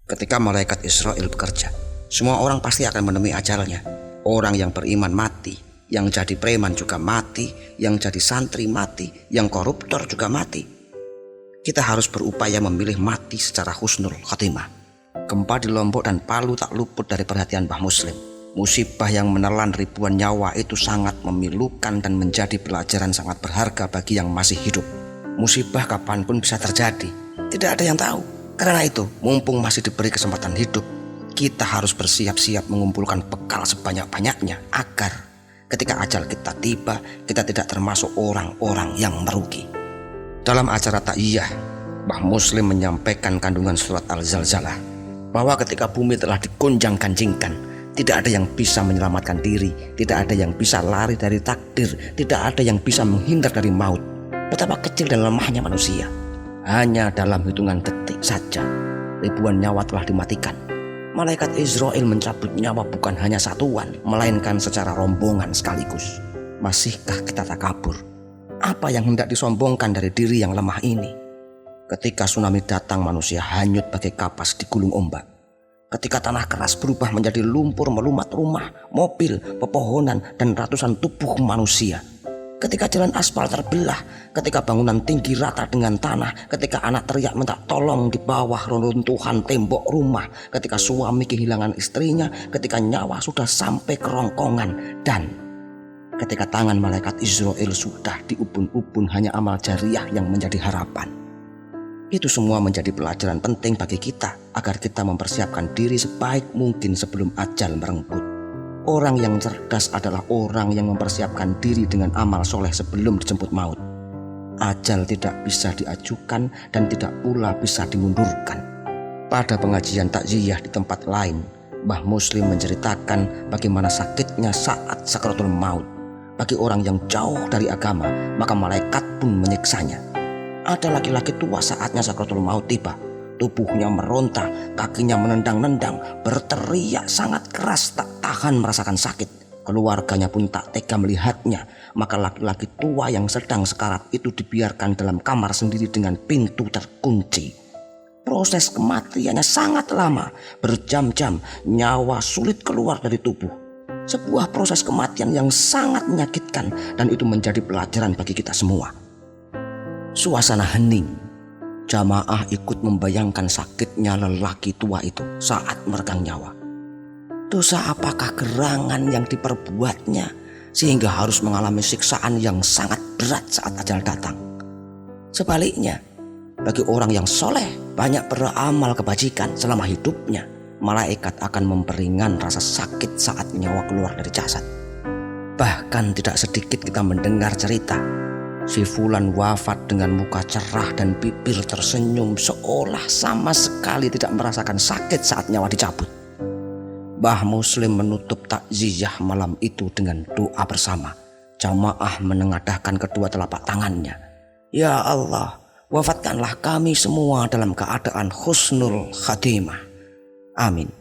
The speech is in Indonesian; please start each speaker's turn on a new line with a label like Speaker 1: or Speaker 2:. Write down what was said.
Speaker 1: Ketika malaikat Israel bekerja, semua orang pasti akan menemui ajalnya. Orang yang beriman mati, yang jadi preman juga mati, yang jadi santri mati, yang koruptor juga mati. Kita harus berupaya memilih mati secara husnul khatimah. Gempa di Lombok dan Palu tak luput dari perhatian Mbah Muslim. Musibah yang menelan ribuan nyawa itu sangat memilukan dan menjadi pelajaran sangat berharga bagi yang masih hidup. Musibah kapanpun bisa terjadi, tidak ada yang tahu. Karena itu, mumpung masih diberi kesempatan hidup, kita harus bersiap-siap mengumpulkan bekal sebanyak-banyaknya agar ketika ajal kita tiba, kita tidak termasuk orang-orang yang merugi. Dalam acara ta'iyah, Mbah Muslim menyampaikan kandungan surat Al-Zalzalah bahwa ketika bumi telah digonjang-ganjingkan, tidak ada yang bisa menyelamatkan diri, tidak ada yang bisa lari dari takdir, tidak ada yang bisa menghindar dari maut. Betapa kecil dan lemahnya manusia. Hanya dalam hitungan detik saja, ribuan nyawa telah dimatikan. Malaikat Israel mencabut nyawa bukan hanya satuan, melainkan secara rombongan sekaligus. Masihkah kita takabur? Apa yang hendak disombongkan dari diri yang lemah ini? Ketika tsunami datang, manusia hanyut bagai kapas di gulung ombak. Ketika tanah keras berubah menjadi lumpur melumat rumah, mobil, pepohonan, dan ratusan tubuh manusia. Ketika jalan aspal terbelah, ketika bangunan tinggi rata dengan tanah, ketika anak teriak minta tolong di bawah runtuhan tembok rumah, ketika suami kehilangan istrinya, ketika nyawa sudah sampai kerongkongan, dan ketika tangan malaikat Israel sudah di ubun-ubun hanya amal jariah yang menjadi harapan. Itu semua menjadi pelajaran penting bagi kita agar kita mempersiapkan diri sebaik mungkin sebelum ajal merenggut. Orang yang cerdas adalah orang yang mempersiapkan diri dengan amal soleh sebelum dijemput maut. Ajal tidak bisa diajukan dan tidak pula bisa dimundurkan. Pada pengajian takziah di tempat lain, Mbah Muslim menceritakan bagaimana sakitnya saat sakaratul maut. Bagi orang yang jauh dari agama, maka malaikat pun menyiksanya. Ada laki-laki tua saatnya sakaratul maut tiba. Tubuhnya meronta, kakinya menendang-nendang, berteriak sangat keras, tak tahan merasakan sakit. Keluarganya pun tak tega melihatnya. Maka laki-laki tua yang sedang sekarat itu dibiarkan dalam kamar sendiri dengan pintu terkunci. Proses kematiannya sangat lama, berjam-jam, nyawa sulit keluar dari tubuh. Sebuah proses kematian yang sangat menyakitkan, dan itu menjadi pelajaran bagi kita semua. Suasana hening. Jamaah ikut membayangkan sakitnya lelaki tua itu saat meregang nyawa. Dosa apakah gerangan yang diperbuatnya sehingga harus mengalami siksaan yang sangat berat saat ajal datang? Sebaliknya, bagi orang yang soleh, banyak beramal kebajikan selama hidupnya, malaikat akan memperingan rasa sakit saat nyawa keluar dari jasad. Bahkan tidak sedikit kita mendengar cerita si fulan wafat dengan muka cerah dan bibir tersenyum seolah sama sekali tidak merasakan sakit saat nyawa dicabut. Mbah Muslim menutup takziah malam itu dengan doa bersama. Jamaah menengadahkan kedua telapak tangannya. Ya Allah, wafatkanlah kami semua dalam keadaan husnul khatimah. Amin.